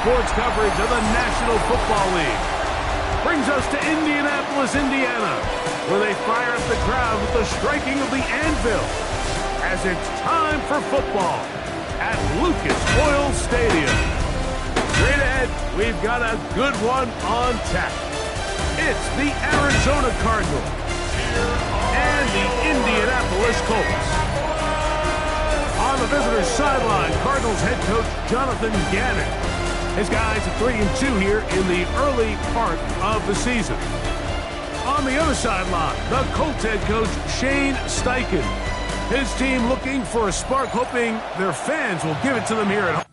sports coverage of the National Football League. Brings us to Indianapolis, Indiana, where they fire up the crowd with the striking of the anvil as it's time for football at Lucas Oil Stadium. Straight ahead, we've got a good one on tap. It's the Arizona Cardinals and the Indianapolis Colts. On the visitor's sideline, Cardinals head coach Jonathan Gannon. His guys are 3-2 here in the early part of the season. On the other sideline, the Colts head coach Shane Steichen. His team looking for a spark, hoping their fans will give it to them here at home.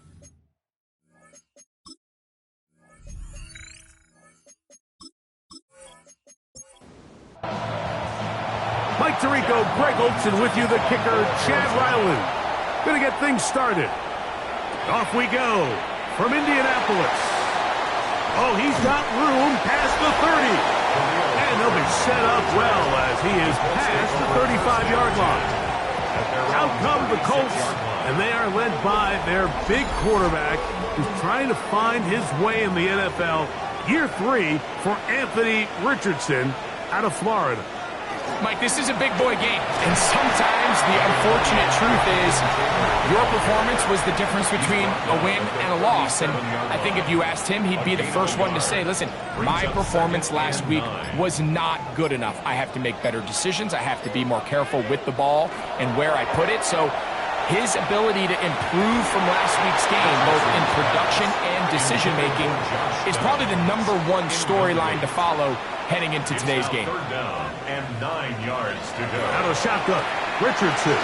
Mike Tirico, Greg Olson with you, the kicker, Chad Ryland. Going to get things started. Off we go from Indianapolis. Oh, he's got room past the 30. And he'll be set up well as he is past the 35-yard line. Out come the Colts, and they are led by their big quarterback who's trying to find his way in the NFL. Year 3 for Anthony Richardson out of Florida. Mike, this is a big boy game, and sometimes the unfortunate truth is your performance was the difference between a win and a loss. And I think if you asked him, he'd be the first one to say, listen, my performance last week was not good enough. I have to make better decisions. I have to be more careful with the ball and where I put it. So his ability to improve from last week's game, both in production and decision-making, is probably the #1 storyline to follow heading into today's game. Third down and 9 yards to go. Out of shotgun, Richardson.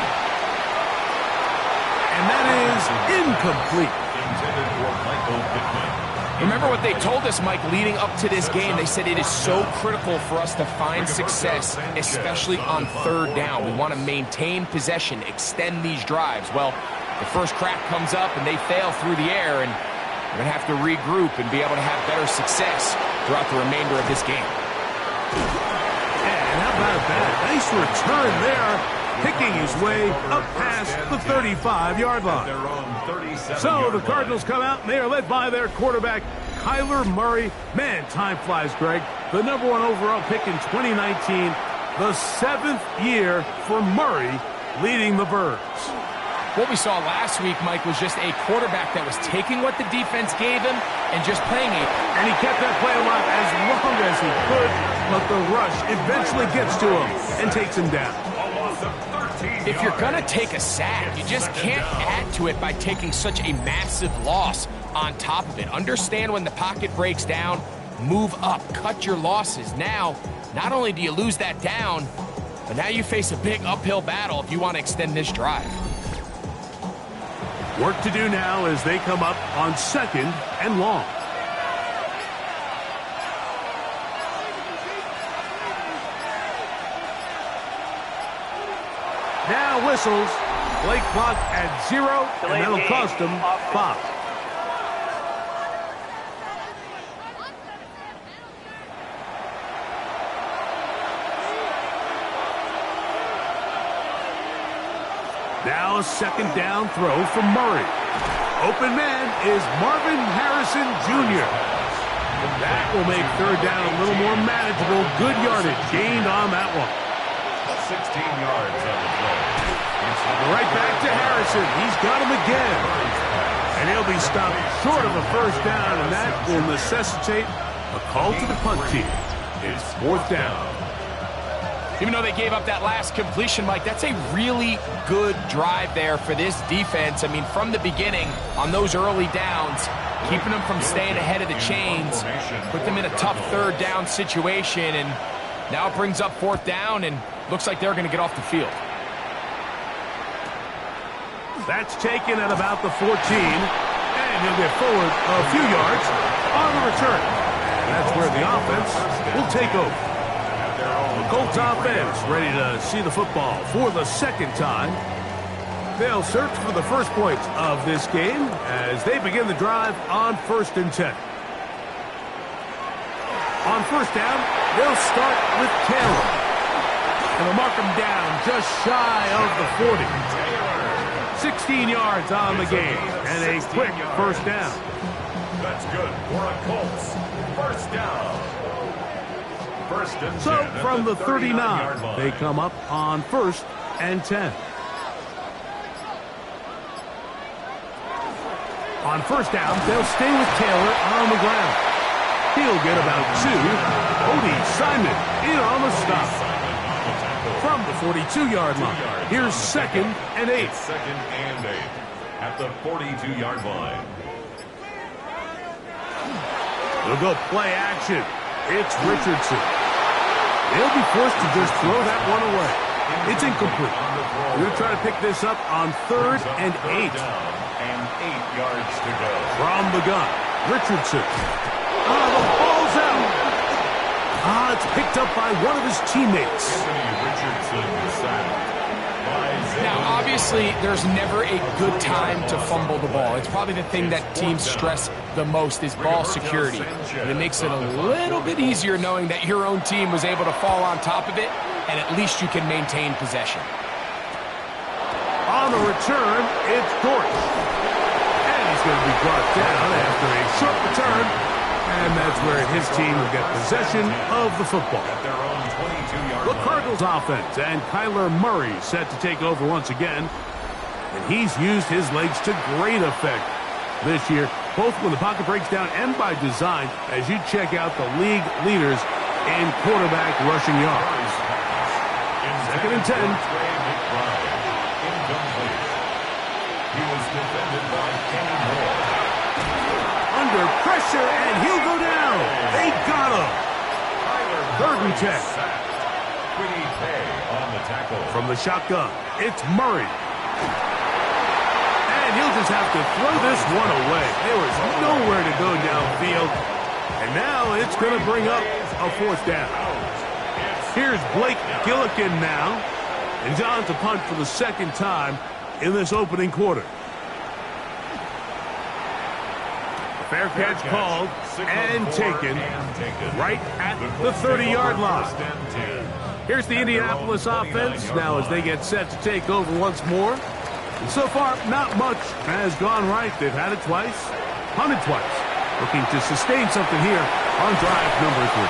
And that is incomplete. Intended for Michael Pittman. Remember what they told us, Mike, leading up to this game. They said it is so critical for us to find success, especially on third down. We want to maintain possession, extend these drives. Well, the first crack comes up and they fail through the air, and we're going to have to regroup and be able to have better success throughout the remainder of this game. And how about that? Nice return there, picking his way up past the 35-yard line. So the Cardinals come out, and they are led by their quarterback, Kyler Murray. Man, time flies, Greg. The #1 overall pick in 2019, the 7th year for Murray leading the Birds. What we saw last week, Mike, was just a quarterback that was taking what the defense gave him and just playing it. And he kept that play alive as long as he could, but the rush eventually gets to him and takes him down. If you're going to take a sack, you just can't add to it by taking such a massive loss on top of it. Understand when the pocket breaks down, move up, cut your losses. Now, not only do you lose that down, but now you face a big uphill battle if you want to extend this drive. Work to do now as they come up on 2nd and long. Now whistles. Play clock at 0, and that'll cost them 5. Now a 2nd down throw from Murray. Open man is Marvin Harrison Jr. That will make 3rd down a little more manageable. Good yardage gained on that one. 16 yards on the play. Right back to Harrison. He's got him again. And he'll be stopped short of a 1st down, and that will necessitate a call to the punt team. It's 4th down. Even though they gave up that last completion, Mike, that's a really good drive there for this defense. I mean, from the beginning, on those early downs, keeping them from staying ahead of the chains, put them in a tough 3rd down situation, and now it brings up 4th down, and looks like they're going to get off the field. That's taken at about the 14, and he'll get forward a few yards on the return. And that's where the offense will take over. The Colts offense ready to see the football for the 2nd time. They'll search for the first points of this game as they begin the drive on 1st and 10. On 1st down, they'll start with Taylor. And they'll mark him down just shy of the 40. 16 yards on the game and a quick 1st down. That's good for a Colts. First down. First and 10 So from the 39-yard 39, line. they come up on 1st and 10. On 1st down, they'll stay with Taylor on the ground. He'll get about 2. Odie Simon in on the stop. From the 42-yard line, here's 2nd and 8. It's 2nd and 8 at the 42-yard line. They'll go play action. It's Richardson. They'll be forced to just throw that one away. It's incomplete. They're going to try to pick this up on 3rd and 8. And 8 yards to go. From the gun, Richardson. The ball's out. It's picked up by one of his teammates. Anthony Richardson sacked by Now, obviously, there's never a good time to fumble the ball. It's probably the thing that teams stress the most is ball security. And it makes it a little bit easier knowing that your own team was able to fall on top of it, and at least you can maintain possession. On the return, it's Dort. And he's going to be brought down after a short return. And that's where his team will get possession of the football. at their own 22-yard The line. Cardinals offense and Kyler Murray set to take over once again. And he's used his legs to great effect this year, both when the pocket breaks down and by design, as you check out the league leaders in quarterback rushing yards. 2nd and 10. Incomplete. He was defended by Kenny Moore. Under pressure, and he'll go down. They got him. 3rd and 10. Quiddy Pay on the tackle. From the shotgun, it's Murray. And he'll just have to throw this one away. There was nowhere to go downfield. And now it's going to bring up a 4th down. Here's Blake Gillikin now. And John to punt for the 2nd time in this opening quarter. Fair catch called and taken right at the 30-yard line. Here's the Indianapolis offense now as they get set to take over once more. And so far, not much has gone right. They've had it twice, punted twice. Looking to sustain something here on drive number 3.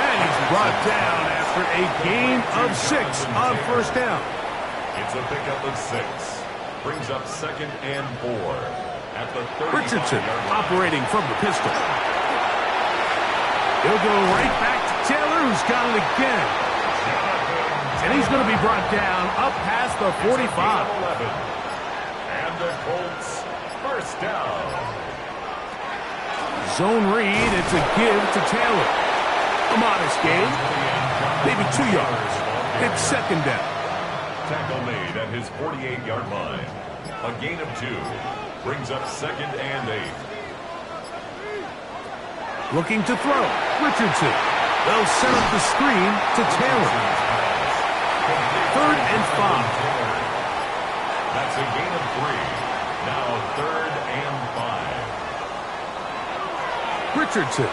And he's brought down after a gain of 6 on 1st down. It's a pickup of 6. Brings up 2nd and 4 at the 35-yard Richardson line. operating from the pistol. He'll go right back to Taylor, who's got it again. And he's going to be brought down up past the 45. And the Colts first down. Zone read, it's a give to Taylor. A modest gain, maybe 2 yards. It's 2nd down. Tackle made at his 48-yard line. A gain of 2. Brings up 2nd and 8. Looking to throw, Richardson. They'll set up the screen to Taylor. 3rd and 5. That's a gain of 3. Now 3rd and 5. Richardson.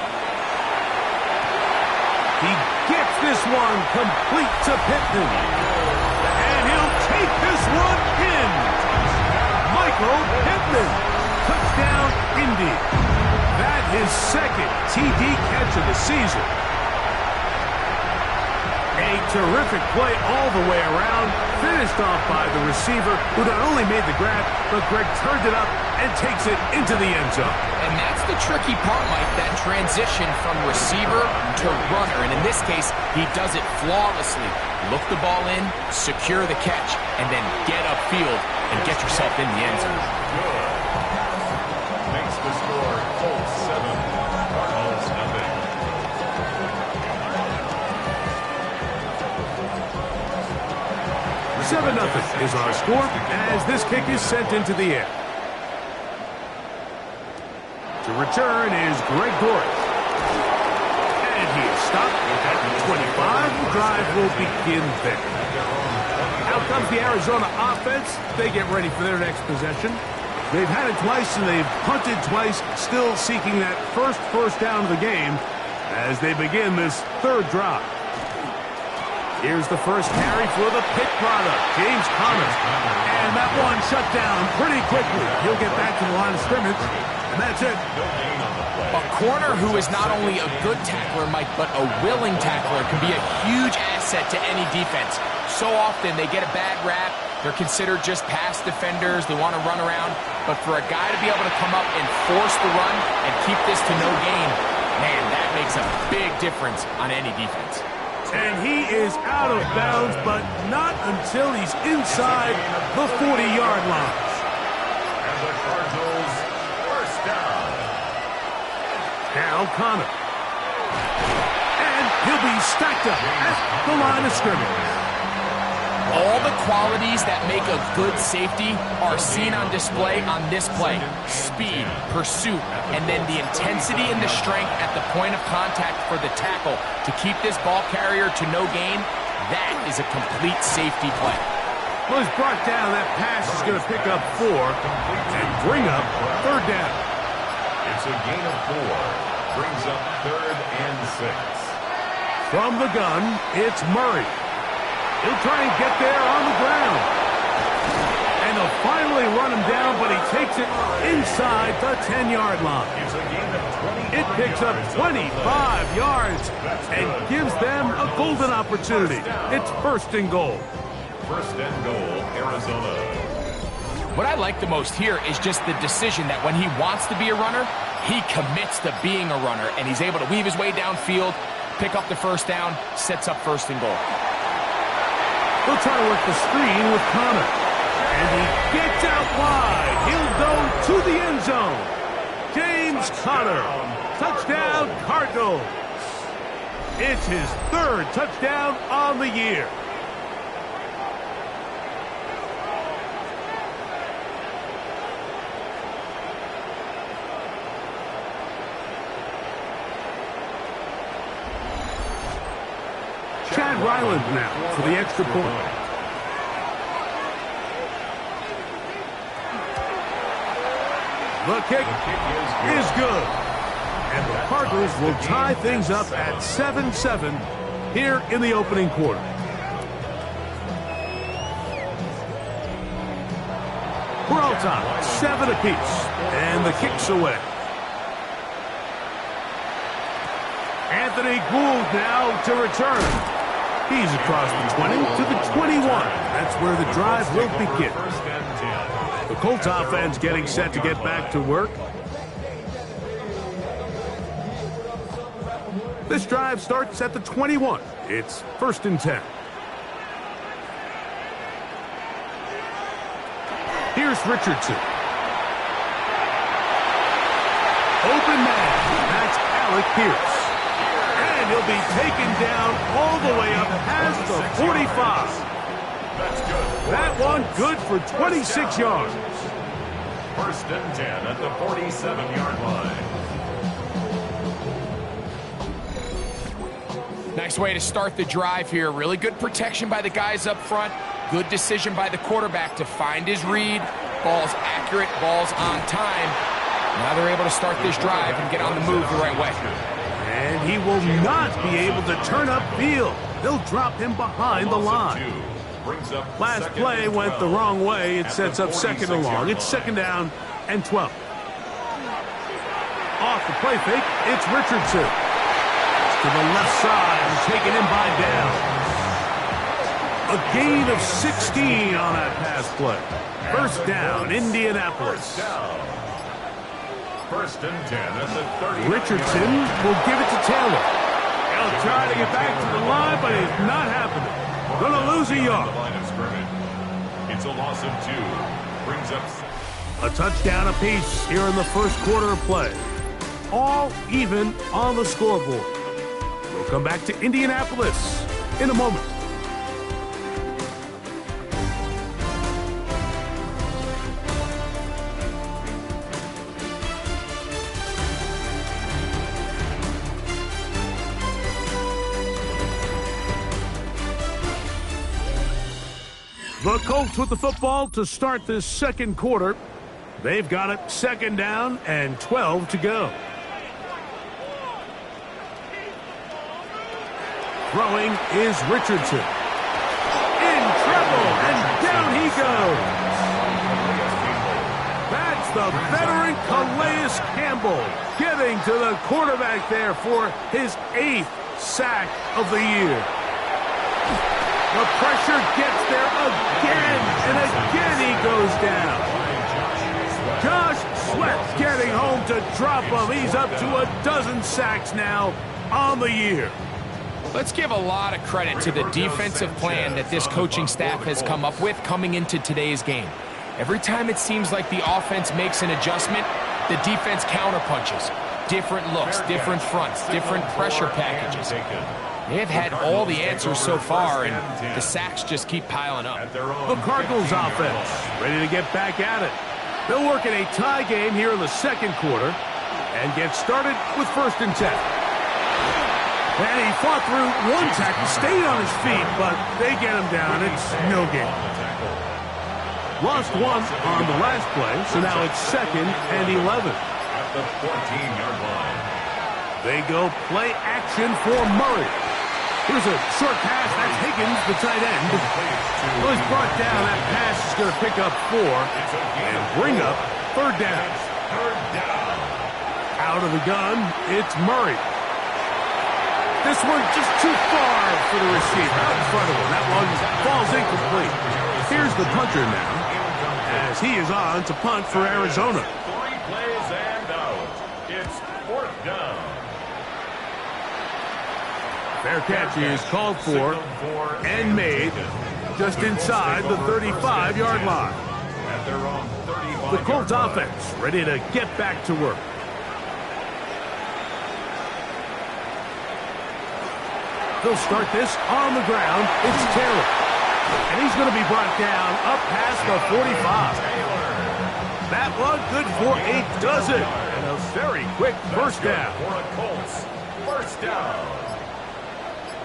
He gets this one complete to Pittman. And he'll take this one in. Michael Pittman. Touchdown, Indy. That is 2nd TD catch of the season. A terrific play all the way around. Finished off by the receiver, who not only made the grab, but Greg turned it up and takes it into the end zone. And that's the tricky part, Mike, that transition from receiver to runner. And in this case, he does it flawlessly. Look the ball in, secure the catch, and then get upfield and get yourself in the end zone. Good. Makes the score Colts 7, Cardinals nothing. 7-0 is our score as this kick is sent into the air. To return is Greg Dort. And he is stopped at the 25. The drive will begin there. Out comes the Arizona offense. They get ready for their next possession. They've had it twice and they've punted twice, still seeking that first down of the game as they begin this 3rd drive. Here's the first carry for the Pitt product, James Conner. And that one shut down pretty quickly. He'll get back to the line of scrimmage That's it. A corner who is not only a good tackler, Mike, but a willing tackler can be a huge asset to any defense. So often they get a bad rap. They're considered just pass defenders. They want to run around. But for a guy to be able to come up and force the run and keep this to no gain, man, that makes a big difference on any defense. And he is out of bounds, but not until he's inside the 40-yard line. And the Cardinals first down. Now Connor. And he'll be stacked up at the line of scrimmage. All the qualities that make a good safety are seen on display on this play. Speed, pursuit, and then the intensity and the strength at the point of contact for the tackle to keep this ball carrier to no gain. That is a complete safety play. Well, he's brought down. That pass is going to pick up 4 and bring up third down. It's a gain of 4. Brings up 3rd and 6. From the gun, it's Murray. He'll try and get there on the ground. And they'll finally run him down, but he takes it inside the 10-yard line. It's a gain of 25. It picks up 25 yards and gives them a golden opportunity. It's first and goal. First and goal, Arizona. What I like the most here is just the decision that when he wants to be a runner, he commits to being a runner, and he's able to weave his way downfield, pick up the first down, sets up first and goal. They'll try to work the screen with Connor. And he gets out wide. He'll go to the end zone. James Conner. Touchdown, Cardinals. It's his 3rd touchdown on the year. Chad Ryland now for the extra point. The kick is good. And the Cardinals will tie things up at 7-7 here in the opening quarter. We're all tied, 7 apiece. And the kick's away. Anthony Gould now to return. He's across the 20 to the 21. That's where the drive will begin. The Colts offense getting set to get back to work. This drive starts at the 21. It's 1st and 10. Here's Richardson. Open man. That's Alec Pierce. And he'll be taken down all the way up past the 45. That's good. That one good for 26 yards. 1st and 10 at the 47-yard line. Nice way to start the drive here. Really good protection by the guys up front. Good decision by the quarterback to find his read. Ball's accurate, ball's on time. Now they're able to start this drive and get on the move the right way. And he will not be able to turn upfield. They'll drop him behind the line. Last play went the wrong way. It sets up 2nd and long. It's 2nd down and 12. Off the play fake, it's Richardson. To the left side and taken in by down. A gain of 16 on that pass play. First down, Indianapolis. 1st and 10 at the 30. Richardson will give it to Taylor. He'll try to get back to the line, but it's not happening. Going to lose a yard. It's a loss of 2. Brings up A touchdown apiece here in the first quarter of play. All even on the scoreboard. We'll come back to Indianapolis in a moment. The Colts with the football to start this second quarter. They've got it 2nd down and 12 to go. Throwing is Richardson. In trouble, and down he goes. That's It's the veteran Calais Campbell getting to the quarterback there for his 8th sack of the year. The pressure gets there again, and again he goes down. Josh Sweat getting home to drop him. He's up to a dozen sacks now on the year. Let's give a lot of credit to the defensive plan that this coaching staff has come up with coming into today's game. Every time it seems like the offense makes an adjustment, the defense counterpunches. Different looks, different fronts, different pressure packages. They have had all the answers so far, and the sacks just keep piling up. The Cardinals offense ready to get back at it. They'll work in a tie game here in the second quarter and get started with 1st and 10. And he fought through one tackle, stayed on his feet, but they get him down. It's no game. Lost one on the last play, so now it's 2nd and 11. At the 14-yard line. They go play action for Murray. Here's a short pass. That's Higgins, the tight end. Well, he's brought down. That pass is going to pick up 4 and bring up 3rd down. Out of the gun, it's Murray. This one just too far for the receiver. Out in front of him. That one falls incomplete. Here's the punter now, as he is on to punt for Arizona. 3 plays and out. It's 4th down. Fair catch is called for and made just inside the 35-yard line. The Colts offense ready to get back to work. They'll start this on the ground. It's Taylor. And he's going to be brought down up past the 45. That one good for a dozen. And a very quick first down. For a Colts. First down.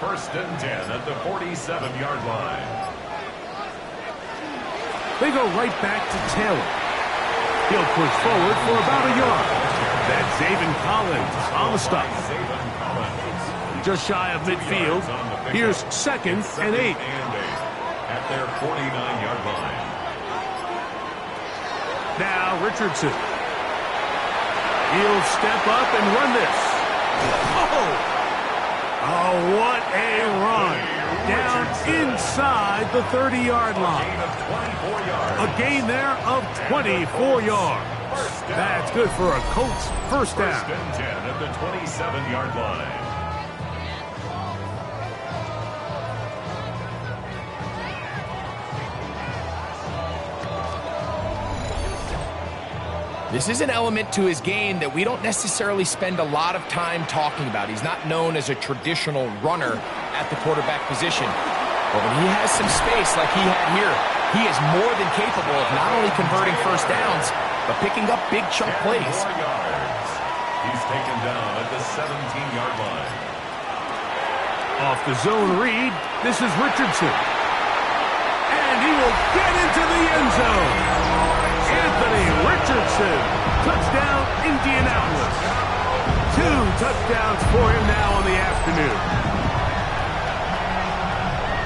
1st and 10 at the 47-yard line. They go right back to Taylor. He'll push forward for about a yard. That's Zaven Collins on the stop. Just shy of midfield. Here's 2nd and 8. At their 49-yard line. Now Richardson. He'll step up and run this. Oh! Oh, what a run. Down inside the 30-yard line. A gain there of 24 yards. That's good for a Colts first down. 1st and 10 at the 27-yard line. This is an element to his game that we don't necessarily spend a lot of time talking about. He's not known as a traditional runner at the quarterback position. But when he has some space like he had here, he is more than capable of not only converting first downs, but picking up big chunk plays. He's taken down at the 17-yard line. Off the zone read, this is Richardson. And he will get into the end zone. Anthony Richardson, touchdown Indianapolis. 2 touchdowns for him now in the afternoon.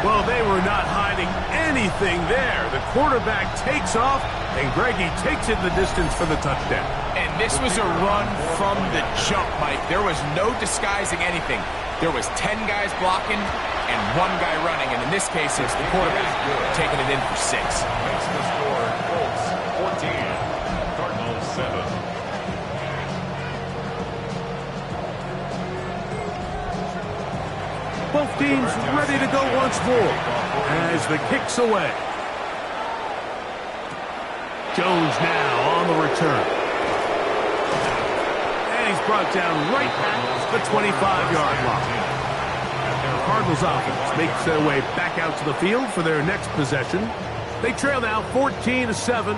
Well, they were not hiding anything there. The quarterback takes off, and Greggy takes it the distance for the touchdown. And this was a run from the jump, Mike. There was no disguising anything. There was 10 guys blocking and 1 guy running, and in this case, it's the quarterback taking it in for 6. Makes the score Colts 14, Cardinals 7. Both teams ready to go once more as the kick's away. Jones now on the return. And he's brought down right at the 25-yard line. The Cardinals offense makes their way back out to the field for their next possession. They trail now 14-7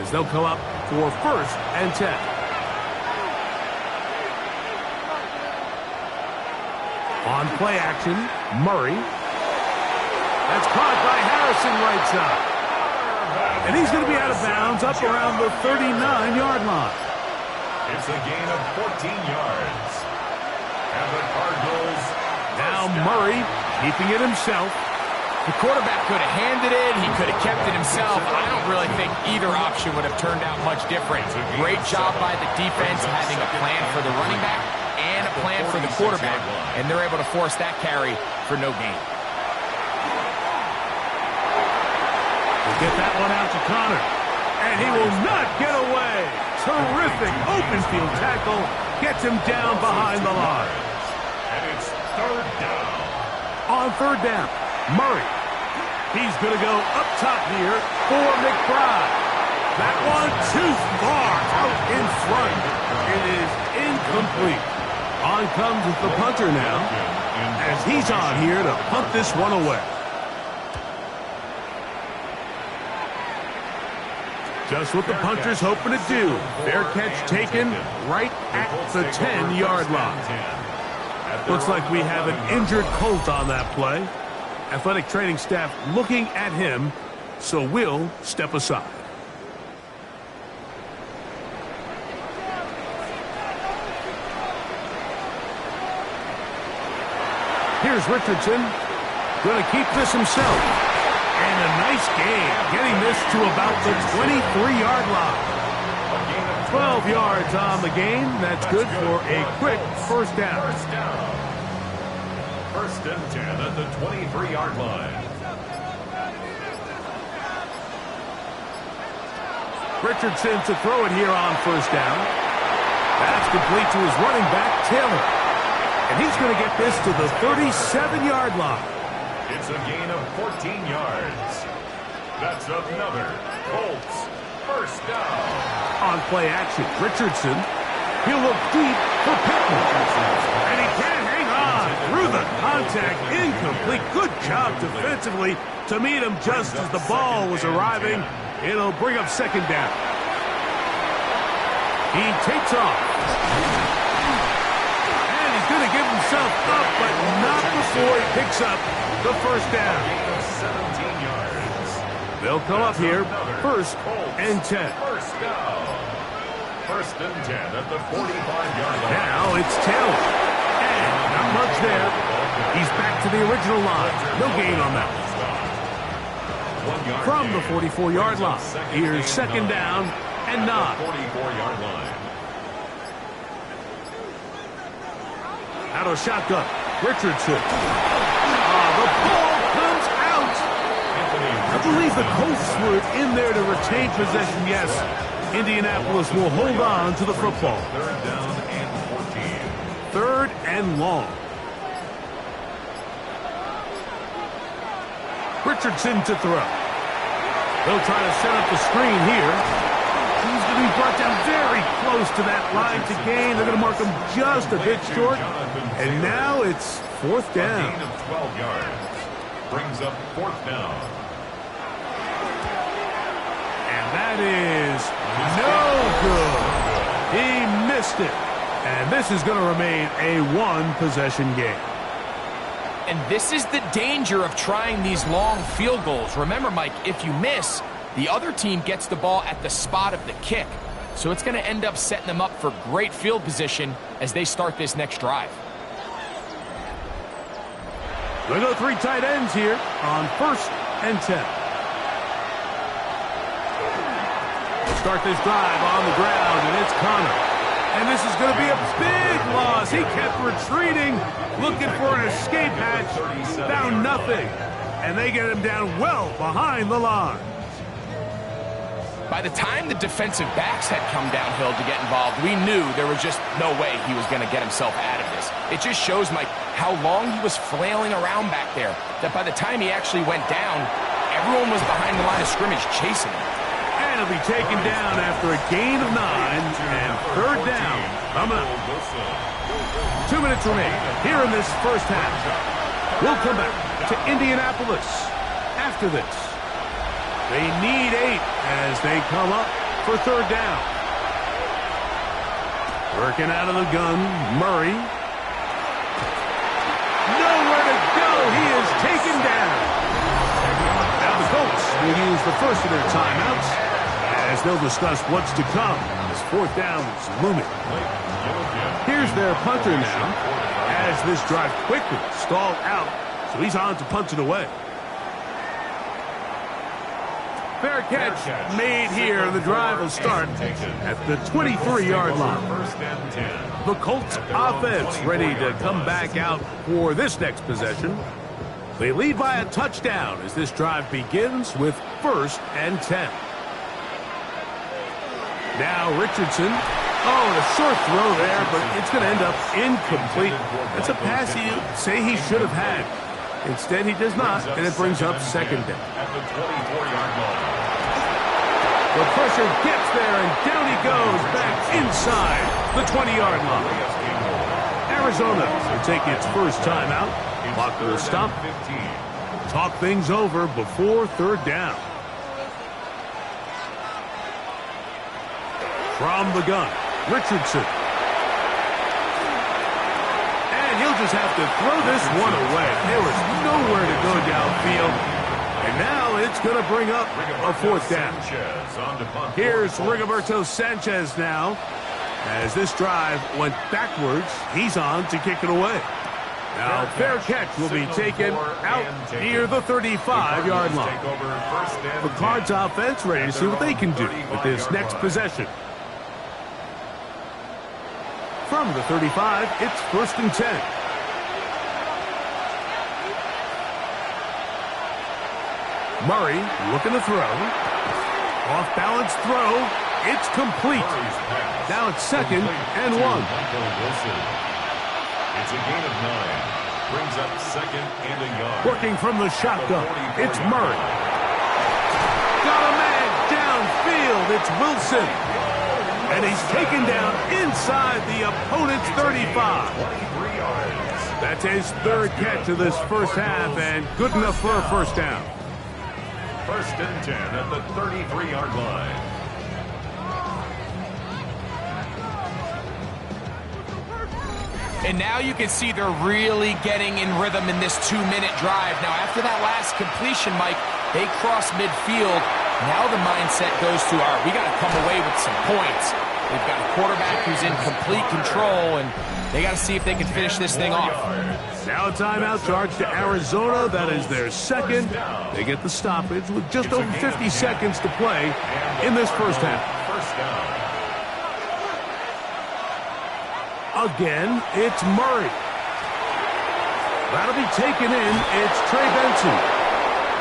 as they'll come up for 1st and 10. On play action, Murray. That's caught by Harrison right side. And he's going to be out of bounds up around the 39-yard line. It's a gain of 14 yards. And the Cardinals now Murray keeping it himself. The quarterback could have handed it. He could have kept it himself. I don't really think either option would have turned out much different. Great job by the defense having a plan for the running back and a plan for the quarterback, and they're able to force that carry for no gain. We'll get that one out to Connor, and he will not get away. Terrific open field tackle. Gets him down behind the line. And it's third down. On third down, Murray. He's going to go up top here for McBride. That one too far out in front. It is incomplete. On comes the punter now, as he's on here to punt this one away. Just what the punter's hoping to do. Fair catch taken right at the 10-yard line. Looks like we have an injured Colt on that play. Athletic training staff looking at him, so we'll step aside. Here's Richardson. Going to keep this himself. And a nice gain, getting this to about the 23-yard line. 12 yards on the game. That's good for a quick first down. First and 10 at the 23-yard line. Richardson to throw it here on first down. That's complete to his running back, Taylor. And he's going to get this to the 37-yard line. It's a gain of 14 yards. That's another Colts first down. On play action, Richardson. He'll look deep for Pittman. And he can't hang on through the contact. Incomplete. Good job defensively to meet him just as the ball was arriving. It'll bring up second down. He takes off. And he's going to give himself up, but not before he picks up the first down. 17 yards. They'll come up here, first and 10. First down. First and 10 at the 45-yard line. Now it's Taylor. And not much there. He's back to the original line. No gain on that one. From the 44-yard line, here's second down and 9. 44-yard line. Out of shotgun, Richardson. The ball comes out. I believe the Colts were in there to retain possession, yes. Indianapolis will hold on to the football. Third down and 14. Third and long. Richardson to throw. They'll try to set up the screen here. He's going to be brought down very close to that line to gain. They're going to mark him just a bit short. And now it's fourth down. A gain of 12 yards. Brings up fourth down. And that is no good. He missed it. And this is going to remain a one-possession game. And this is the danger of trying these long field goals. Remember, Mike, if you miss, the other team gets the ball at the spot of the kick. So it's going to end up setting them up for great field position as they start this next drive. They'll go three tight ends here on first and 10. Start this drive on the ground, and it's Connor. And this is going to be a big loss. He kept retreating, looking for an escape hatch, found nothing. And they get him down well behind the line. By the time the defensive backs had come downhill to get involved, we knew there was just no way he was going to get himself out of this. It just shows, Mike, how long he was flailing around back there, that by the time he actually went down, everyone was behind the line of scrimmage chasing him. And he'll be taken down after a gain of 9 and third down coming up. 2 minutes remain here in this first half. We'll come back to Indianapolis after this. They need 8 as they come up for third down. Working out of the gun, Murray. Nowhere to go. He is taken down. Now the Colts will use the first of their timeouts as they'll discuss what's to come as fourth down is looming. Here's their punter now as this drive quickly stalled out, so he's on to punt it away. Fair catch made here. The drive will start at the 23-yard line. The Colts offense ready to come back out for this next possession. They lead by a touchdown as this drive begins with 1st and 10. Now Richardson. Oh, a short throw there, but it's going to end up incomplete. That's a pass you say he should have had. Instead, he does not, and it brings up 2nd down. At the 24-yard line. The pressure gets there, and down he goes back inside the 20-yard line. Arizona will take its first timeout. Clock will stop. Talk things over before 3rd down. From the gun, Richardson. And he'll just have to throw this one away. There was nowhere to go downfield. And now it's going to bring up a 4th down. Here's Rigoberto Sanchez now. As this drive went backwards, he's on to kick it away. Now, fair catch will be taken out near the 35-yard line. The Cards offense ready to see what they can do with this next possession. From the 35, it's 1st and 10. Murray looking to throw. Off-balance throw. It's complete. Now it's 2nd and 1. It's a gain of 9. Brings up 2nd and a yard. Working from the shotgun, it's Murray. Got a man downfield. It's Wilson. And he's taken down inside the opponent's 35. That's his 3rd catch of this first half, and good enough for a 1st down. 1st and 10 at the 33-yard line. And now you can see they're really getting in rhythm in this 2-minute drive. Now, after that last completion, Mike, they cross midfield. Now the mindset goes to, all right, we got to come away with some points. They've got a quarterback who's in complete control, and they got to see if they can finish this thing off. Now a timeout charge to Arizona. That is their 2nd. They get the stoppage with just over 50 seconds to play in this first half. Again, it's Murray. That'll be taken in. It's Trey Benson.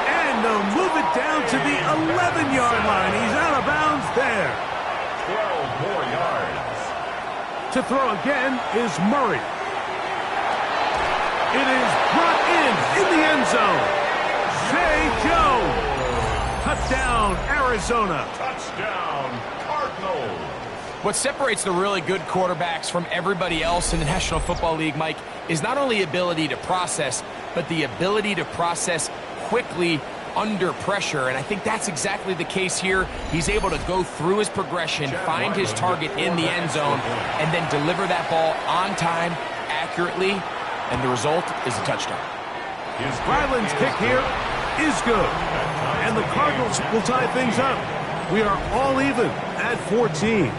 And they'll move it down to the 11-yard line. He's out of bounds there. 12 more yards. To throw again is Murray. It is brought in the end zone. Zay Jones. Touchdown, Arizona. Touchdown, Cardinals. What separates the really good quarterbacks from everybody else in the National Football League, Mike, is not only ability to process, but the ability to process quickly under pressure. And I think that's exactly the case here. He's able to go through his progression, find his target in the end zone, and then deliver that ball on time, accurately, and the result is a touchdown. Ryland's kick here is good. And the Cardinals will tie things up. We are all even at 14.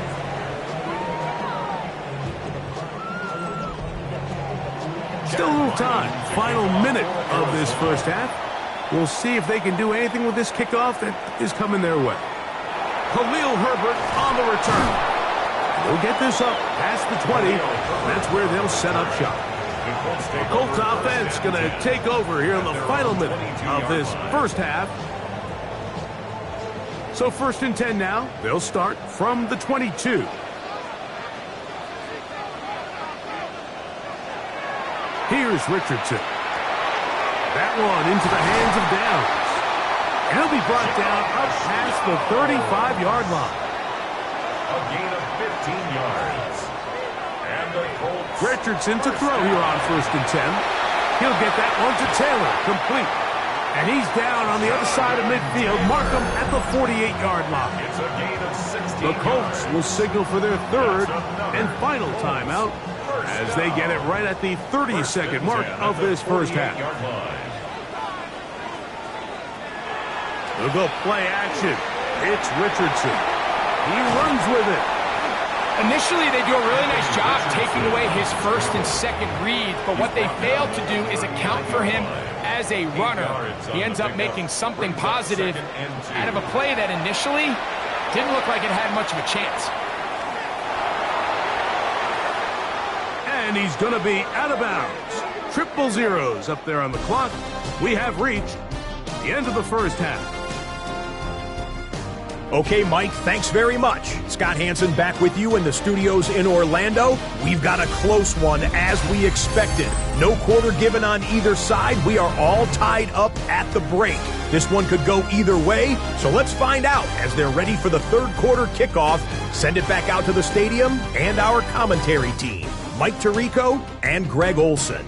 Still a little time. Final minute of this first half. We'll see if they can do anything with this kickoff that is coming their way. Khalil Herbert on the return. They'll get this up past the 20. That's where they'll set up shop. The Colts offense going to take over here in the final minute of this first half. So 1st and 10 now. They'll start from the 22. Here's Richardson. That one into the hands of Downs. And he'll be brought down up past the 35-yard line. A gain of 15 yards. And the Colts. Richardson to throw here on 1st and 10. He'll get that one to Taylor, complete. And he's down on the other side of midfield. Mark him at the 48-yard line. It's a gain of 16 The Colts will signal for their 3rd and final timeout as they get it right at the 30-second mark of this first half. They'll go play action. It's Richardson. He runs with it. Initially, they do a really nice job taking away his 1st and 2nd reads, but what they fail to do is account for him as a runner, he ends up making something positive out of a play that initially didn't look like it had much of a chance. And he's going to be out of bounds. Triple zeros up there on the clock. We have reached the end of the first half. Okay, Mike, thanks very much. Scott Hansen back with you in the studios in Orlando. We've got a close one, as we expected. No quarter given on either side. We are all tied up at the break. This one could go either way, so let's find out as they're ready for the third quarter kickoff. Send it back out to the stadium and our commentary team, Mike Tirico and Greg Olson.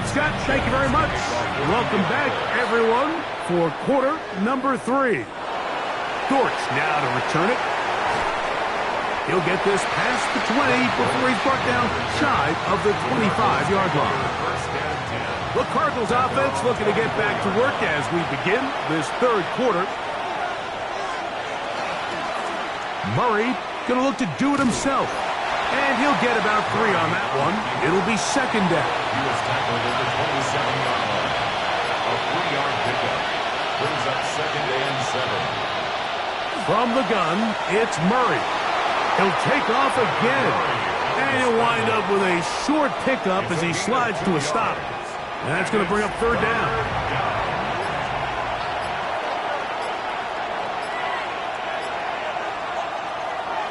Scott, thank you very much. Welcome back, everyone, for quarter number 3. Dortch now to return it. He'll get this past the 20 before he's brought down shy of the 25-yard line. The Cardinals offense looking to get back to work as we begin this third quarter. Murray going to look to do it himself. And he'll get about 3 on that one. It'll be second down. He was tackled at the 27-yard line. A 3-yard pickup brings up second and 7. From the gun, it's Murray. He'll take off again. And he'll wind up with a short pickup as he slides to a stop. And that's going to bring up third down.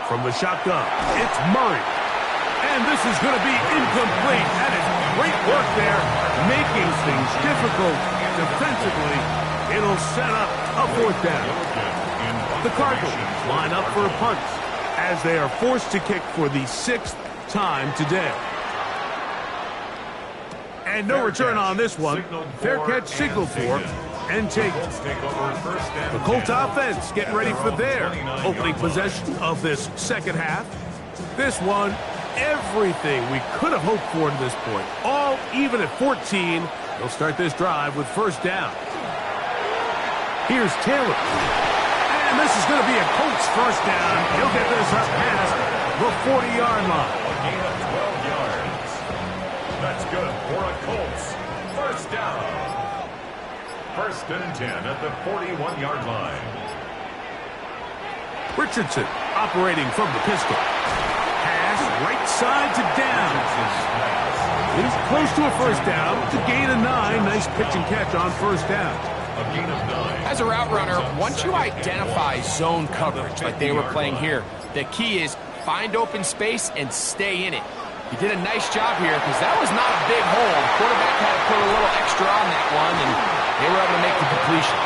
From the shotgun, it's Murray. And this is going to be incomplete. That is great work there, making things difficult defensively. It'll set up a fourth down. The Cardinals line up for a punt as they are forced to kick for the 6th time today. And no return on this one. Fair catch signaled for and taken. The Colts offense getting ready for their opening possession of this second half. This one, everything we could have hoped for to this point. All even at 14. They'll start this drive with first down. Here's Taylor. And this is going to be a Colts first down. He'll get this up past the 40-yard line. A gain of 12 yards. That's good for a Colts first down. First and 10 at the 41-yard line. Richardson operating from the pistol. Pass right side to Downs. He's close to a first down to gain a 9. Nice pitch and catch on first down. A gain of 9. As a route runner, once you identify zone coverage like they were playing here, the key is find open space and stay in it. He did a nice job here because that was not a big hole. The quarterback had to put a little extra on that one, and they were able to make the completion.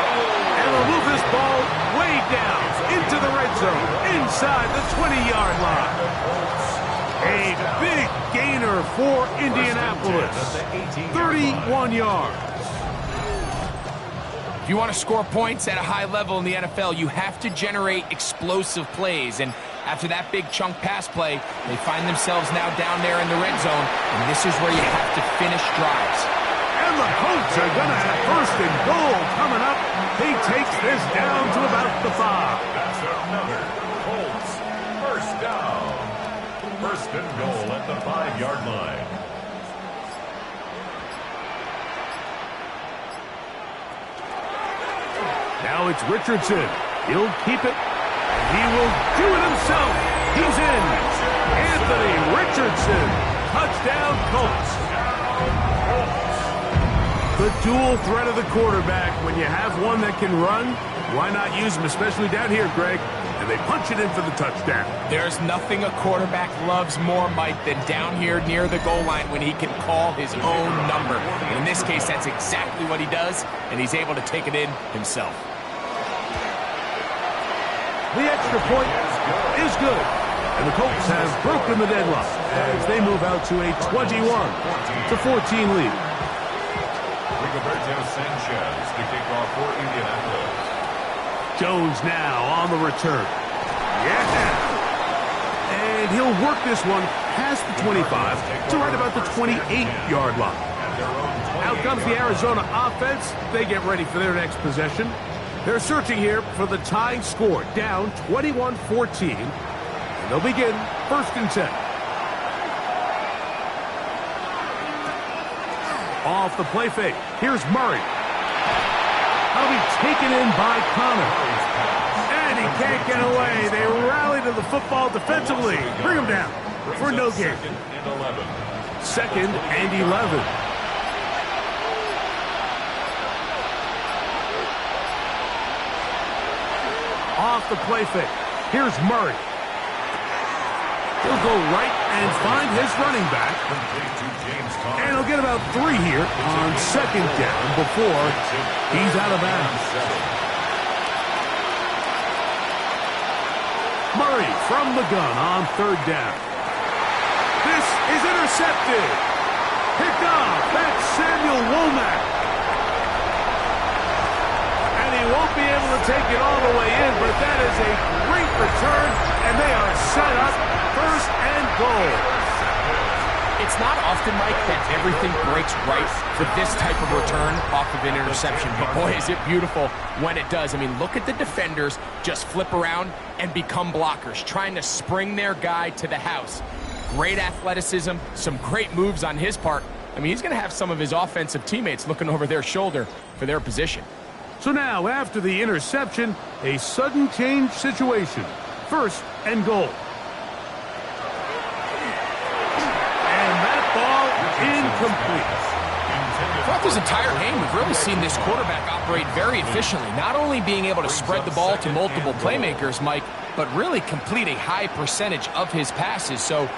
And they'll move this ball way down into the red zone, inside the 20-yard line. A big gainer for Indianapolis. 31 yards. If you want to score points at a high level in the NFL, you have to generate explosive plays. And after that big chunk pass play, they find themselves now down there in the red zone, and this is where you have to finish drives. And the Colts are going to have first and goal coming up. He takes this down to about the 5. That's another Colts first down. First and goal at the 5-yard line. Now it's Richardson. He'll keep it. He will do it himself. He's in. Anthony Richardson. Touchdown, Colts. The dual threat of the quarterback. When you have one that can run, why not use him, especially down here, Greg? And they punch it in for the touchdown. There's nothing a quarterback loves more, Mike, than down here near the goal line when he can call his own number. And in this case, that's exactly what he does, and he's able to take it in himself. The extra point is good. And the Colts have broken the deadlock as they move out to a 21-14 lead. Rigoberto Sanchez to kick off for Indianapolis. Jones now on the return. Yeah. And he'll work this one past the 25 to right about the 28-yard line. Out comes the Arizona offense. They get ready for their next possession. They're searching here for the tying score, down 21-14. And they'll begin 1st and 10. Off the play fake. Here's Murray. That'll be taken in by Connor. And he can't get away. They rally to the football defensively. Bring him down for no gain. 2nd and 11. Off the play fake. Here's Murray. He'll go right and find his running back. And he'll get about 3 here on 2nd down before he's out of bounds. Murray from the gun on 3rd down. This is intercepted. Picked off. That's Samuel Womack. He won't be able to take it all the way in, but that is a great return, and they are set up 1st and goal. It's not often, Mike, that everything breaks right for this type of return off of an interception, but boy, is it beautiful when it does. I mean, look at the defenders just flip around and become blockers, trying to spring their guy to the house. Great athleticism, some great moves on his part. I mean, he's going to have some of his offensive teammates looking over their shoulder for their position. So now, after the interception, a sudden change situation. 1st and goal. And that ball incomplete. Throughout this entire game, we've really seen this quarterback operate very efficiently, not only being able to spread the ball to multiple playmakers, Mike, but really complete a high percentage of his passes. So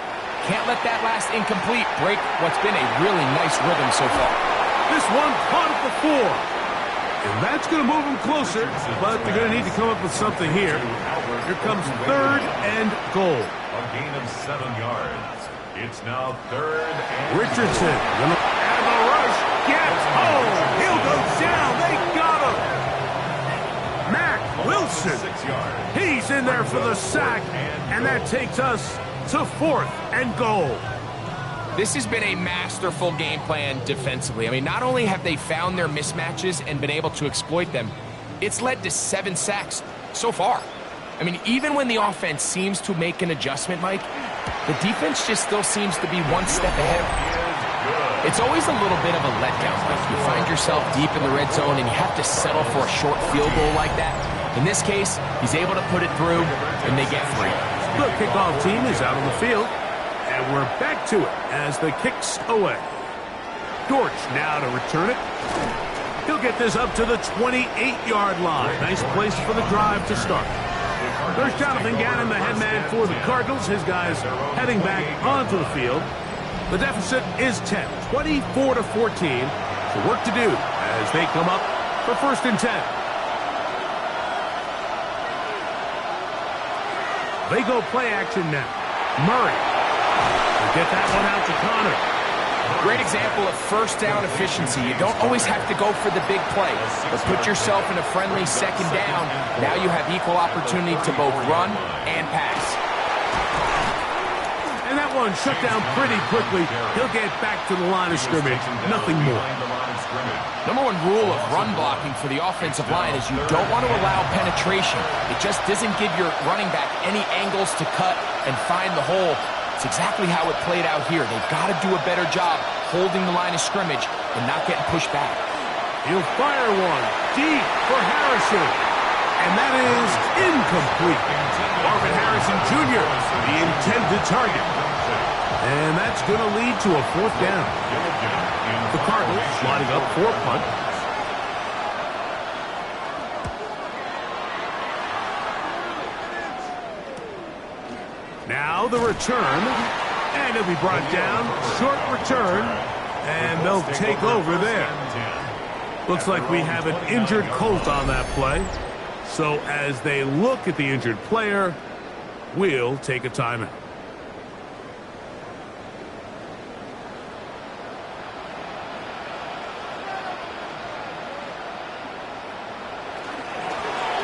can't let that last incomplete break what's been a really nice rhythm so far. This one caught at the 4. And that's going to move them closer, but they're going to need to come up with something here. Here comes 3rd and goal. A gain of 7 yards. It's now 3rd and Richardson. And the rush gets home. He'll go down. They got him. Mac Wilson. 6 yards. He's in there for the sack. And that takes us to 4th and goal. This has been a masterful game plan defensively. I mean, not only have they found their mismatches and been able to exploit them, it's led to 7 sacks so far. I mean, even when the offense seems to make an adjustment, Mike, the defense just still seems to be one step ahead. It's always a little bit of a letdown, Mike. You find yourself deep in the red zone and you have to settle for a short field goal like that. In this case, he's able to put it through and they get 3. The kickoff team is out on the field. And we're back to it as the kick's away. Dortch now to return it. He'll get this up to the 28-yard line. Nice place for the drive to start. There's Jonathan Gannon, the head man for the Cardinals. His guys heading back onto the field. The deficit is 10, 24-14. So work to do as they come up for 1st and 10. They go play action now. Murray. Get that one out to Connor. Great example of 1st down efficiency. You don't always have to go for the big play, but put yourself in a friendly 2nd down. Now you have equal opportunity to both run and pass. And that one shut down pretty quickly. He'll get back to the line of scrimmage. Nothing more. Number 1 rule of run blocking for the offensive line is you don't want to allow penetration. It just doesn't give your running back any angles to cut and find the hole. It's exactly how it played out here. They've got to do a better job holding the line of scrimmage and not getting pushed back. He'll fire one deep for Harrison. And that is incomplete. Marvin Harrison Jr., the intended target. And that's going to lead to a 4th down. The Cardinals lining up for a punt. Now the return, and it'll be brought down. Short return, and they'll take over there. Looks like we have an injured Colt on that play. So as they look at the injured player, we'll take a timeout.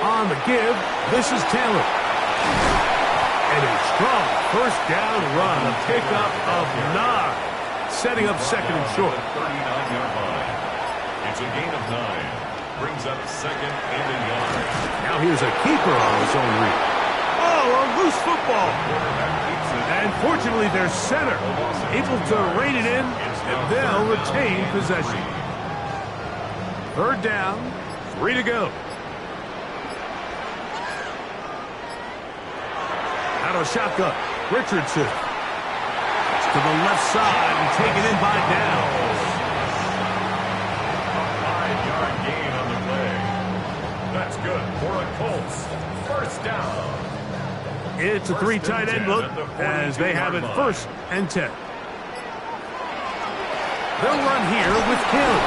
On the give, this is Taylor. And it's strong first down run, a pickup of 9, setting up second and short. 39-yard line. It's a gain of 9. Brings up second and a yard. Now here's a keeper on his own read. Oh, a loose football. And fortunately, their center able to rein it in, and they'll retain possession. Third down, 3 to go. Out of shotgun, Richardson. To the left side and taken in by Downs. A 5-yard gain on the play. That's good for a Colts. First down. It's a 3 tight end look as they have it 1st and 10. They'll run here with Hill.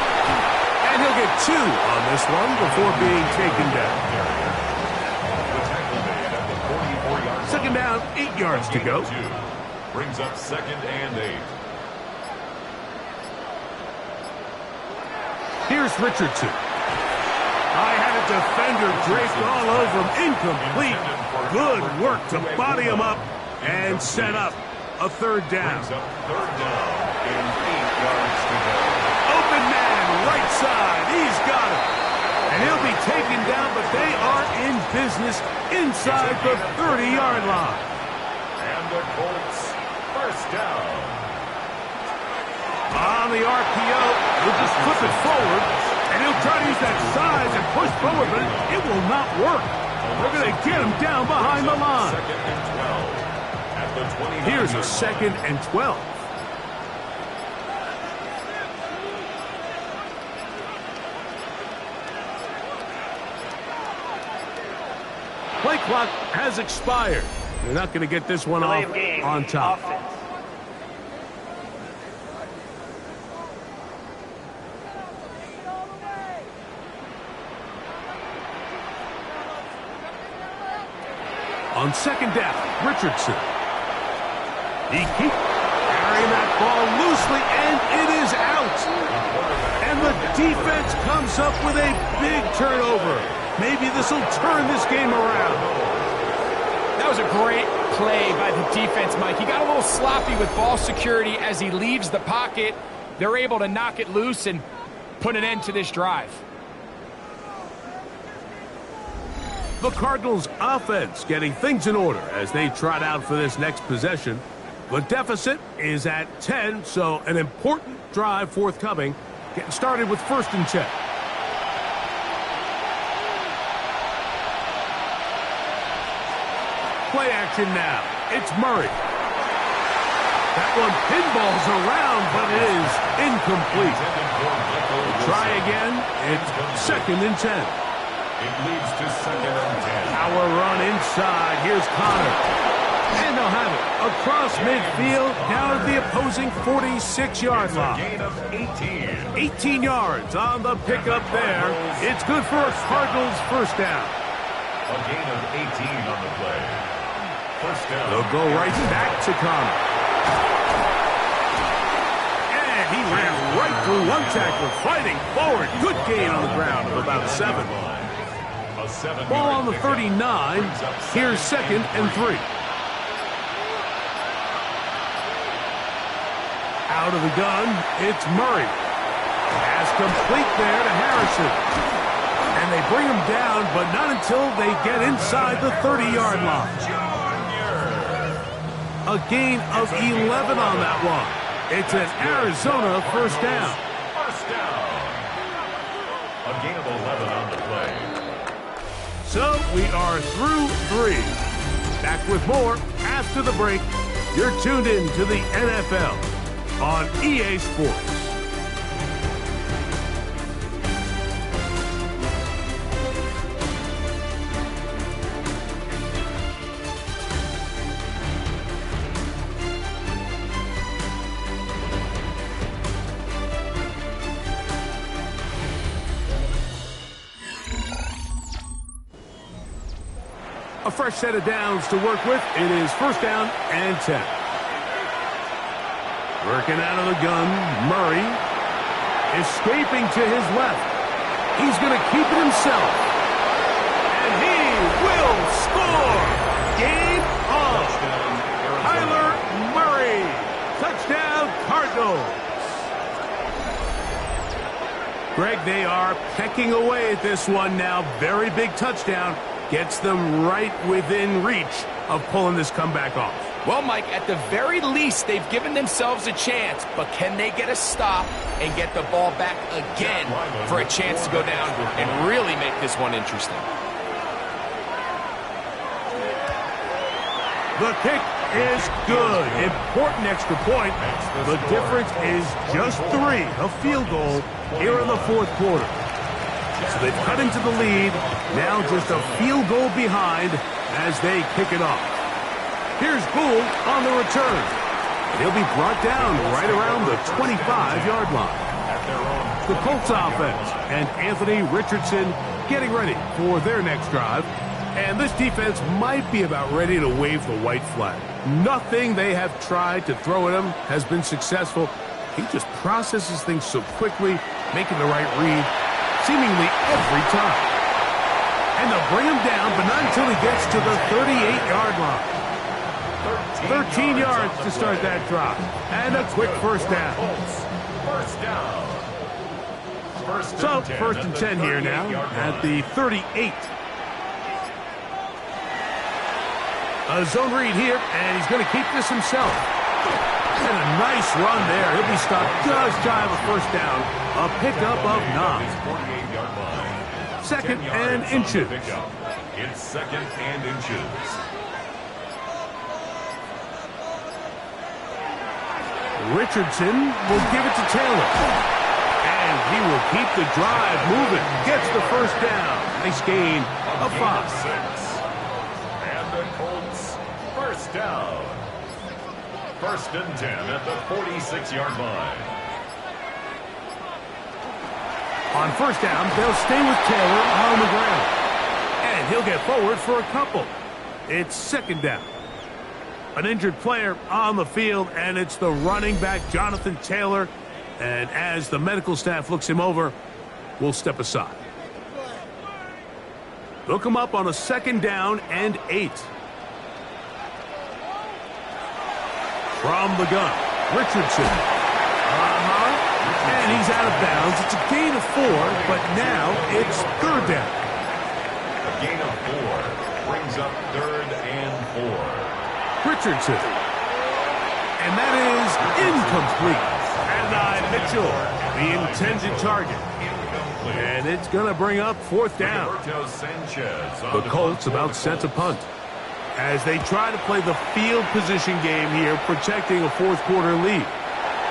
And he'll get 2 on this one before being taken down. Second down, 8 yards to go. Brings up second and 8. Here's Richardson. I had a defender draped all over him. Incomplete. Good work to body him up and set up a third down. Brings up third down and 8 yards to go. Open man, right side. He's got it. And he'll be taken down, but they are in business inside the 30-yard line. And the Colts, first down. On the RPO, he'll just flip it forward, and he'll try to use that size and push forward, but it will not work. They're going to get him down behind the line. Second and 12 at the 29. Here's a second and 12. Play clock has expired. They're not going to get this one off on top. On second down, Richardson. He keeps carrying that ball loosely, and it is out. And the defense comes up with a big turnover. Maybe this will turn this game around. That was a great play by the defense, Mike. He got a little sloppy with ball security as he leaves the pocket. They're able to knock it loose and put an end to this drive. The Cardinals offense getting things in order as they trot out for this next possession. The deficit is at 10, so an important drive forthcoming. Getting started with 1st and 10. Play action now. It's Murray. That one pinballs around, but it is incomplete. Try again. It's 2nd and 10. It leads to second and 10. Power run inside. Here's Connor. And they'll have it across midfield down at the opposing 46-yard line. Gain of 18. 18 yards on the pickup there. It's good for a Cardinals first down. A gain of 18 on the play. First down. They'll go right back to Connor. And he ran right through one tackler, fighting forward. Good gain on the ground of about 7. Ball on the 39. Here's 2nd and 3. Out of the gun, it's Murray. Pass complete there to Harrison. And they bring him down, but not until they get inside the 30-yard line. A gain of 11 on that one. It's an Arizona first down. First down. A gain of 11 on the play. So we are through 3. Back with more after the break. You're tuned in to the NFL on EA Sports. A fresh set of downs to work with. It is 1st down and 10. Working out of the gun, Murray escaping to his left. He's going to keep it himself. And he will score. Game on. goes. Greg, they are pecking away at this one now. Very big touchdown. Gets them right within reach of pulling this comeback off. Well, Mike, at the very least, they've given themselves a chance, but can they get a stop and get the ball back again for a chance to go down and really make this one interesting? The kick is good. Important extra point. The difference is just 3, a field goal here in the fourth quarter. So they've cut into the lead. Now just a field goal behind as they kick it off. Here's Gould on the return. He'll be brought down right around the 25-yard line. The Colts offense and Anthony Richardson getting ready for their next drive. And this defense might be about ready to wave the white flag. Nothing they have tried to throw at him has been successful. He just processes things so quickly, making the right read seemingly every time. And they'll bring him down, but not until he gets to the 38-yard line. 13 yards to start that drive. And a quick first down. So, first and 10 here now at the 38. A zone read here, and he's going to keep this himself. And a nice run there. He'll be stopped just shy of a first down. A pickup of 9. Second and inches. It's second and inches. Richardson will give it to Taylor. And he will keep the drive moving. Gets the first down. Nice gain of 5. And the Colts, first down. First and 10 at the 46-yard line. On first down, they'll stay with Taylor on the ground. And he'll get forward for a couple. It's second down. An injured player on the field, and it's the running back, Jonathan Taylor. And as the medical staff looks him over, we'll step aside. They'll come up on a second down and 8. From the gun, Richardson. And he's out of bounds. It's a gain of 4, but now it's third down. A gain of 4 brings up third and 4. Richardson. And that is incomplete. And Mitchell, the intended target. And it's going to bring up fourth down. The Colts about set to punt as they try to play the field position game here, protecting a fourth quarter lead.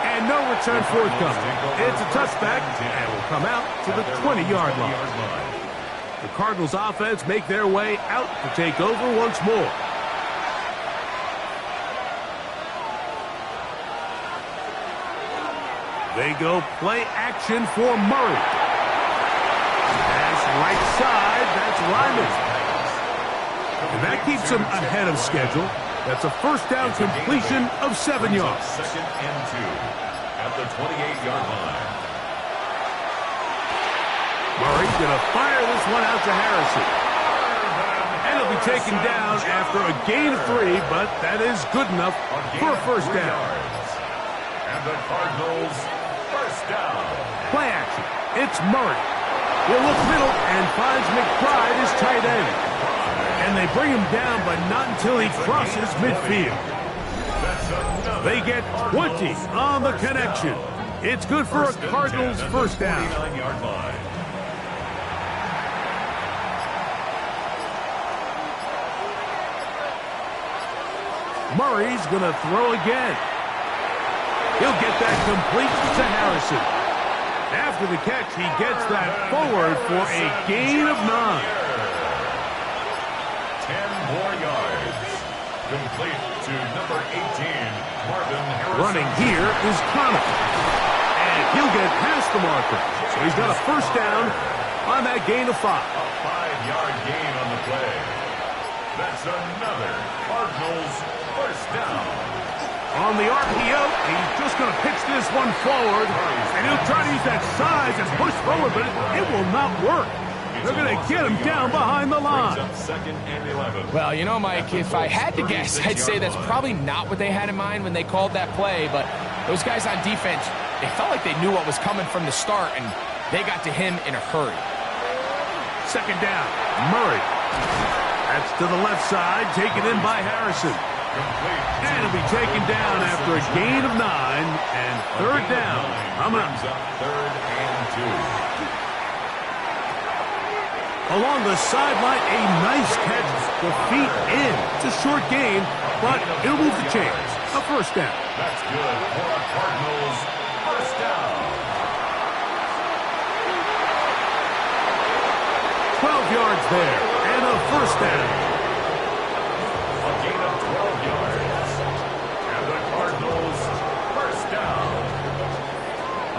And no return forthcoming. It's a touchback, and will come out to the 20-yard line. The Cardinals offense make their way out to take over once more. They go play action for Murray. Pass right side, that's Lyman. And that keeps him ahead of schedule. That's a first down completion of 7 yards. Second and 2 at the 28-yard line. Murray's going to fire this one out to Harrison. And he'll be taken down after a gain of 3, but that is good enough for a first down. And the Cardinals, first down. Play action. It's Murray. He'll look middle and finds McBride as tight end. And they bring him down, but not until he crosses midfield. They get 20 on the connection. It's good for a Cardinals first down. Murray's going to throw again. He'll get that complete to Harrison. After the catch, he gets that forward for a gain of 9. 10 more yards. Complete to number 18, Marvin Harrison. Running here is Connor. And he'll get past the marker. So he's got a first down on that gain of 5. A 5-yard gain on the play. That's another Cardinals first down. On the RPO, he's just going to pitch this one forward. And he'll try to use that size and push forward, but it will not work. They're going to get him down behind the line. Second and 11. Well, you know, Mike, if I had to guess, I'd say that's probably not what they had in mind when they called that play, but Those guys on defense, they felt like they knew what was coming from the start, and they got to him in a hurry. Second down, Murray. That's to the left side, taken in by Harrison. And it'll be taken down after a gain of 9, and third down. Coming up. Third and 2. Along the sideline, a nice catch. The feet in. It's a short gain, but it'll move the chains. A first down. That's good for the Cardinals. First down. 12 yards there, and a first down. A gain of 12 yards. And the Cardinals, first down.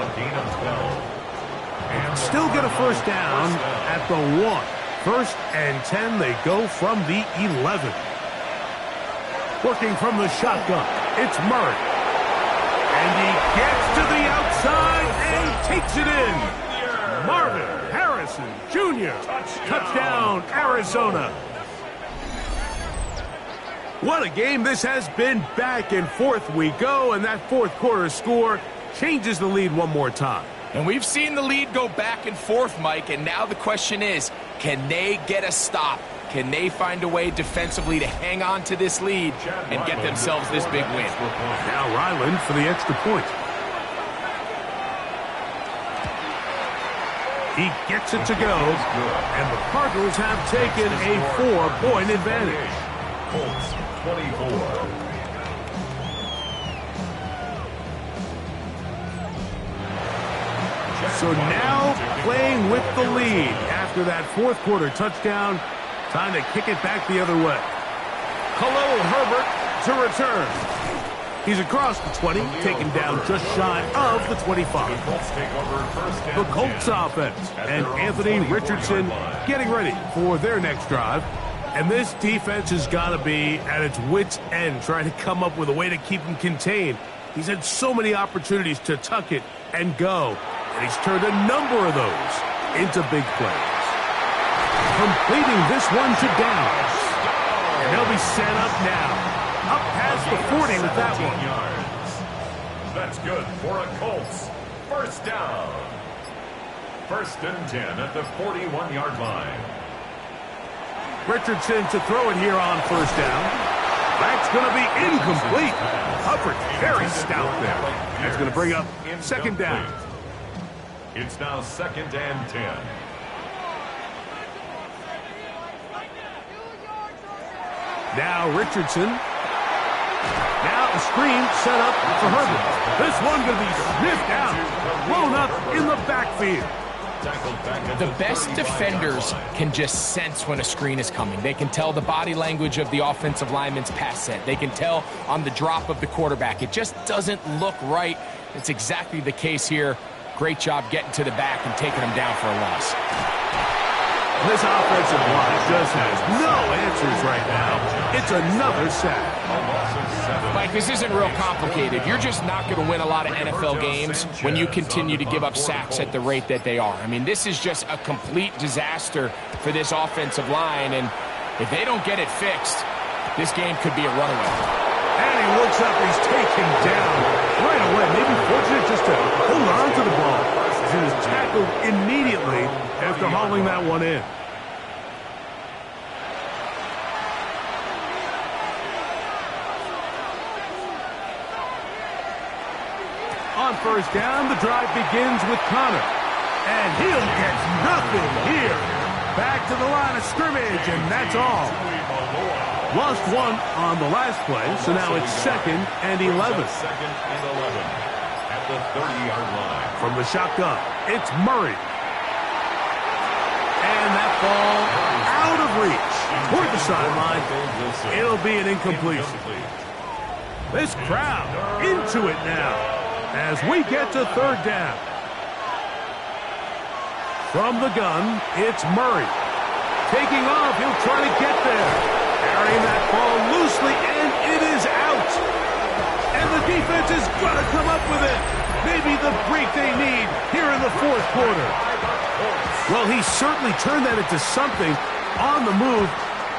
A gain of 12. And Still get a first down at the 1. First and 10, they go from the 11. Working from the shotgun, it's Murray. And he gets to the outside and takes it in. Marvin Harrison Jr. Touchdown, Arizona. What a game this has been. Back and forth we go, and that fourth quarter score changes the lead one more time. And we've seen the lead go back and forth, Mike, and now the question is, can they get a stop? Can they find a way defensively to hang on to this lead and get themselves this big win? Now Ryland for the extra point. He gets it to go, and the Cardinals have taken a 4-point advantage. Colts 24. So now playing with the lead after that fourth quarter touchdown. Time to kick it back the other way. Khalil Herbert to return. He's across the 20, taken down just shy of the 25. The Colts offense and Anthony Richardson getting ready for their next drive. And this defense has got to be at its wits' end, trying to come up with a way to keep him contained. He's had so many opportunities to tuck it and go, and he's turned a number of those into big plays. Completing this one to Downs. And they'll be set up now. Up past the 40 with that one. Yards. That's good for a Colts. First down. First and 10 at the 41-yard line. Richardson to throw it here on first down. That's going to be incomplete. Hubbard very stout there. That's going to bring up second down. It's now second and 10. Now Richardson. Now a screen set up for Herbert. This one going to be sniffed out. Blown up in the backfield. The best defenders can just sense when a screen is coming. They can tell the body language of the offensive lineman's pass set. They can tell on the drop of the quarterback. It just doesn't look right. It's exactly the case here. Great job getting to the back and taking them down for a loss. This offensive line just has no answers right now. It's another sack. Mike, this isn't real complicated. You're just not going to win a lot of NFL games when you continue to give up sacks at the rate that they are. I mean, this is just a complete disaster for this offensive line, and if they don't get it fixed, this game could be a runaway. And he looks up, he's taken down right away. Maybe fortunate just to hold on to the ball. He was tackled immediately after hauling that one in. On first down, the drive begins with Connor. And he'll get nothing here. Back to the line of scrimmage, and that's all. Lost one on the last play, so now it's second and 11. Second and 11 at the 30-yard line. From the shotgun, it's Murray. And that ball out of reach toward the sideline. It'll be an incompletion. This crowd into it now as we get to third down. From the gun, it's Murray. Taking off, he'll try to get there. Carrying that ball loosely, and it is out. And the defense is going to come up with it. Maybe the break they need here in the fourth quarter. Well, he certainly turned that into something on the move.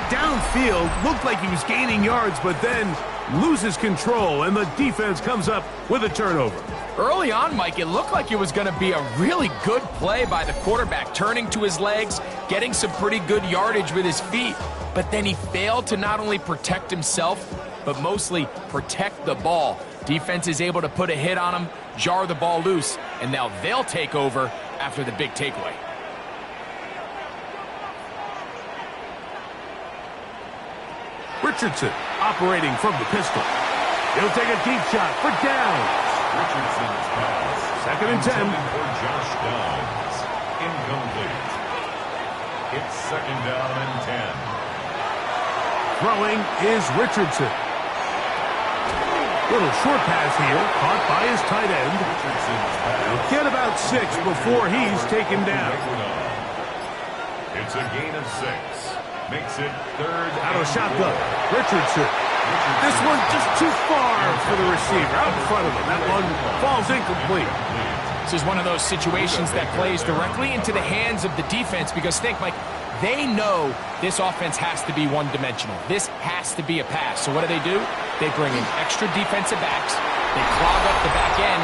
Downfield, looked like he was gaining yards, but then loses control, and the defense comes up with a turnover. Early on, Mike, it looked like it was going to be a really good play by the quarterback, turning to his legs, getting some pretty good yardage with his feet. But then he failed to not only protect himself, but mostly protect the ball. Defense is able to put a hit on him, jar the ball loose, and now they'll take over after the big takeaway. Richardson operating from the pistol. He'll take a deep shot for downs. Richardson's pass. 2nd and 10. For Josh Downs. Incomplete. It's 2nd down and 10. Throwing is Richardson. Little short pass here, caught by his tight end. He'll get about 6 before he's taken down. It's a gain of 6. Makes it 3rd. Out of shotgun, Richardson. This one just too far for the receiver, out in front of him. That one falls incomplete. This is one of those situations that plays directly into the hands of the defense because think, Mike, they know this offense has to be one-dimensional. This has to be a pass. So what do? They bring in extra defensive backs. They clog up the back end.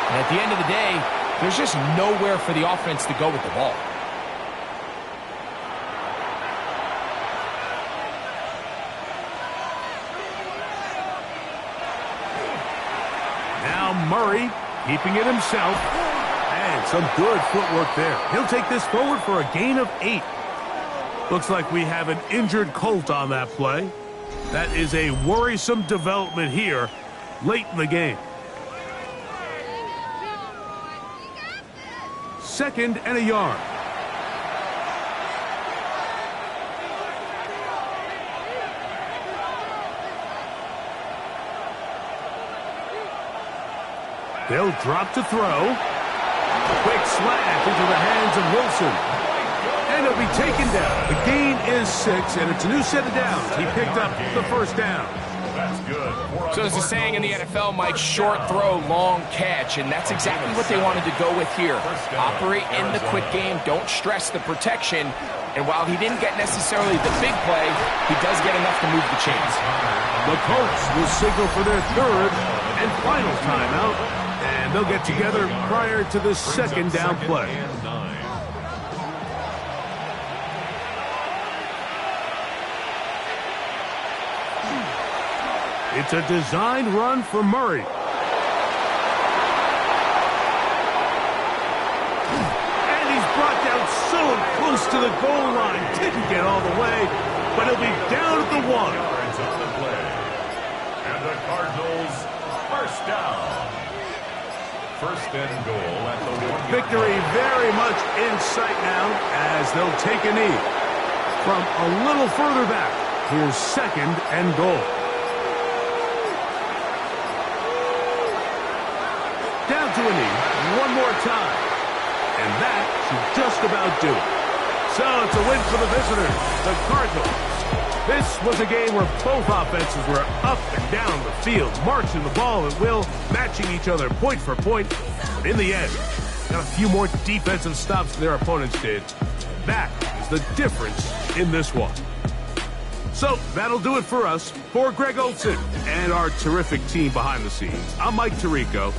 And at the end of the day, there's just nowhere for the offense to go with the ball. Now Murray keeping it himself. And some good footwork there. He'll take this forward for a gain of 8. Looks like we have an injured Colt on that play. That is a worrisome development here late in the game. 2nd and a yard. They'll drop to throw. Quick slant into the hands of Wilson. And he'll be taken down. The gain is 6, and it's a new set of downs. He picked up the 1st down. That's good. So there's a saying in the NFL, Mike, short throw, long catch, and that's exactly what they wanted to go with here. Operate in the quick game, don't stress the protection, and while he didn't get necessarily the big play, he does get enough to move the chains. The Colts will signal for their 3rd and final timeout, and they'll get together prior to the 2nd down play. It's a designed run for Murray. And he's brought down so close to the goal line. Didn't get all the way, but he'll be down at the 1. Yards on the play. And the Cardinals, 1st down. 1st and goal at the 1. Victory very much in sight now as they'll take a knee. From a little further back, here's 2nd and goal. Down to a knee, one more time. And that should just about do it. So it's a win for the visitors, the Cardinals. This was a game where both offenses were up and down the field, marching the ball at will, matching each other point for point. But in the end, got a few more defensive stops than their opponents did. That is the difference in this one. So that'll do it for us. For Greg Olsen and our terrific team behind the scenes, I'm Mike Tirico.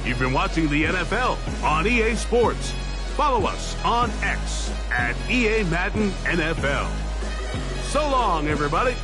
You've been watching the NFL on EA Sports. Follow us on X at EA Madden NFL. So long, everybody.